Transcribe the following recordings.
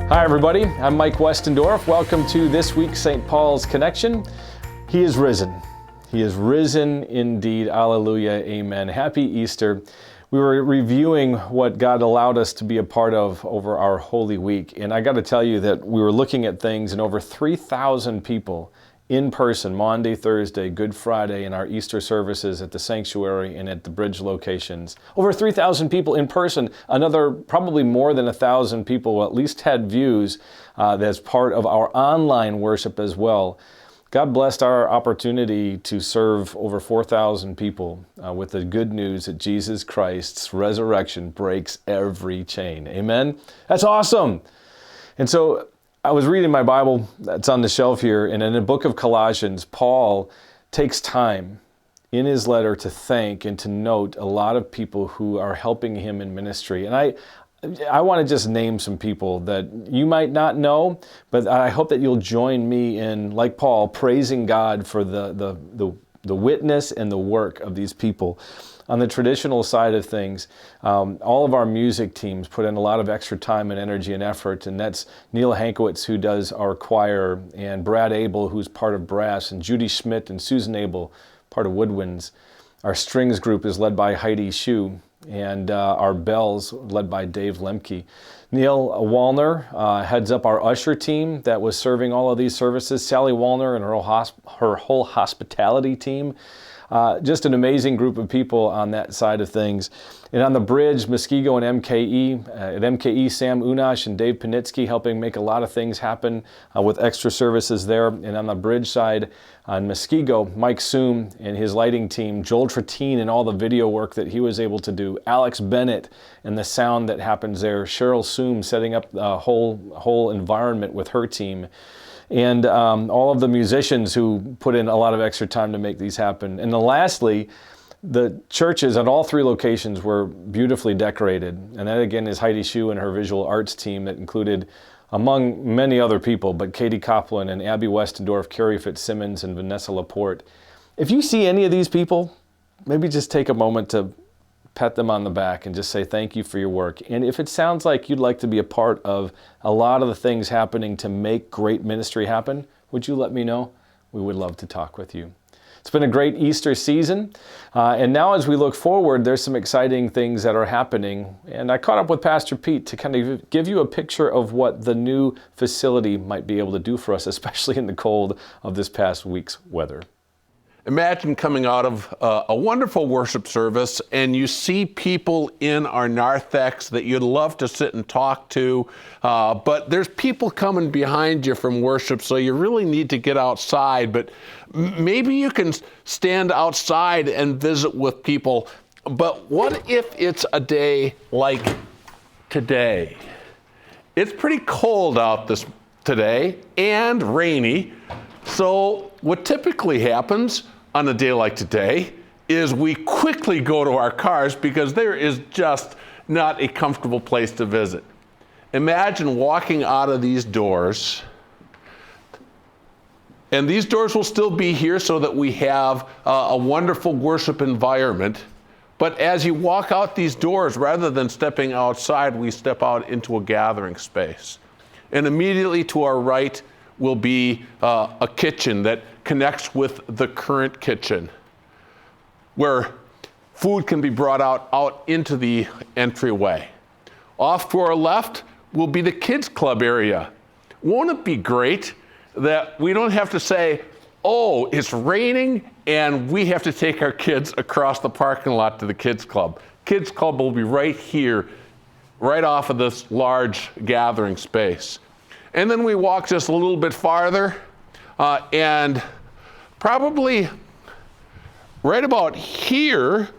Hi everybody, I'm Mike Westendorf. Welcome to this week's St. Paul's Connection. He is risen. He is risen indeed. Alleluia, amen. Happy Easter. We were reviewing what God allowed us to be a part of over our Holy Week. And I got to tell you that we were looking at things, and over 3,000 people in person, Maundy, Thursday, Good Friday, in our Easter services at the sanctuary and at the bridge locations. Over 3,000 people in person. Another probably more than 1,000 people at least had views as part of our online worship as well. God blessed our opportunity to serve over 4,000 people with the good news that Jesus Christ's resurrection breaks every chain. Amen? That's awesome. And so I was reading my Bible that's on the shelf here, and in the book of Colossians, Paul takes time in his letter to thank and to note a lot of people who are helping him in ministry. And I want to just name some people that you might not know, but I hope that you'll join me in, like Paul, praising God for the witness and the work of these people. On the traditional side of things, all of our music teams put in a lot of extra time and energy and effort, and that's Neil Hankowitz, who does our choir, and Brad Abel, who's part of brass, and Judy Schmidt and Susan Abel, part of woodwinds. Our strings group is led by Heidi Shue, and our bells led by Dave Lemke. Neil Wallner heads up our usher team that was serving all of these services. Sally Wallner and her whole hospitality team. Just an amazing group of people on that side of things. And on the bridge, Muskego and MKE. At MKE, Sam Unash and Dave Panitsky helping make a lot of things happen with extra services there. And on the bridge side, on Muskego, Mike Soom and his lighting team, Joel Tratine and all the video work that he was able to do, Alex Bennett and the sound that happens there, Cheryl Soom setting up the whole environment with her team. And all of the musicians who put in a lot of extra time to make these happen. And then lastly, the churches at all three locations were beautifully decorated. And that again is Heidi Shue and her visual arts team that included, among many other people, but Katie Copland and Abby Westendorf, Carrie Fitzsimmons, and Vanessa Laporte. If you see any of these people, maybe just take a moment to pat them on the back and just say thank you for your work. And if it sounds like you'd like to be a part of a lot of the things happening to make great ministry happen, would you let me know? We would love to talk with you. It's been a great Easter season. And now as we look forward, there's some exciting things that are happening. And I caught up with Pastor Pete to kind of give you a picture of what the new facility might be able to do for us, especially in the cold of this past week's weather. Imagine coming out of a wonderful worship service and you see people in our narthex that you'd love to sit and talk to, but there's people coming behind you from worship, so you really need to get outside. But maybe you can stand outside and visit with people. But what if it's a day like today? It's pretty cold out today and rainy. So what typically happens on a day like today is we quickly go to our cars because there is just not a comfortable place to visit. Imagine walking out of these doors, and these doors will still be here so that we have a wonderful worship environment. But as you walk out these doors, rather than stepping outside, we step out into a gathering space. And immediately to our right will be a kitchen that connects with the current kitchen, where food can be brought out into the entryway. Off to our left will be the kids club area. Won't it be great that we don't have to say, oh, it's raining and we have to take our kids across the parking lot to the kids club. Kids club will be right here, right off of this large gathering space. And then we walk just a little bit farther, and probably right about here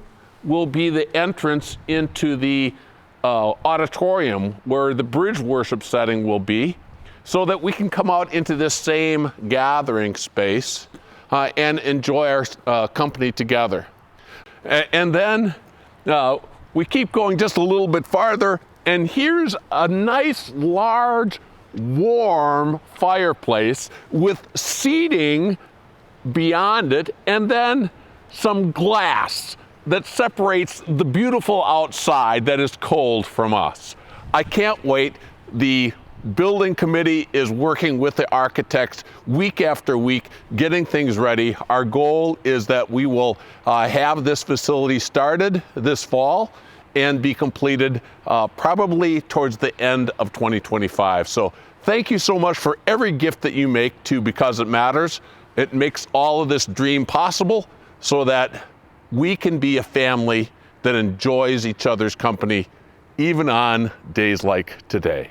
will be the entrance into the auditorium where the bridge worship setting will be, so that we can come out into this same gathering space and enjoy our company together. And then we keep going just a little bit farther, and here's a nice large warm fireplace with seating beyond it, and then some glass that separates the beautiful outside that is cold from us. I can't wait. The building committee is working with the architects week after week, getting things ready. Our goal is that we will have this facility started this fall and be completed probably towards the end of 2025. So thank you so much for every gift that you make to Because It Matters. It makes all of this dream possible so that we can be a family that enjoys each other's company, even on days like today.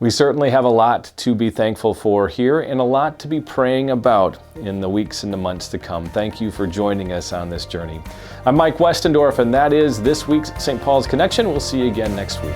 We certainly have a lot to be thankful for here and a lot to be praying about in the weeks and the months to come. Thank you for joining us on this journey. I'm Mike Westendorf, and that is this week's St. Paul's Connection. We'll see you again next week.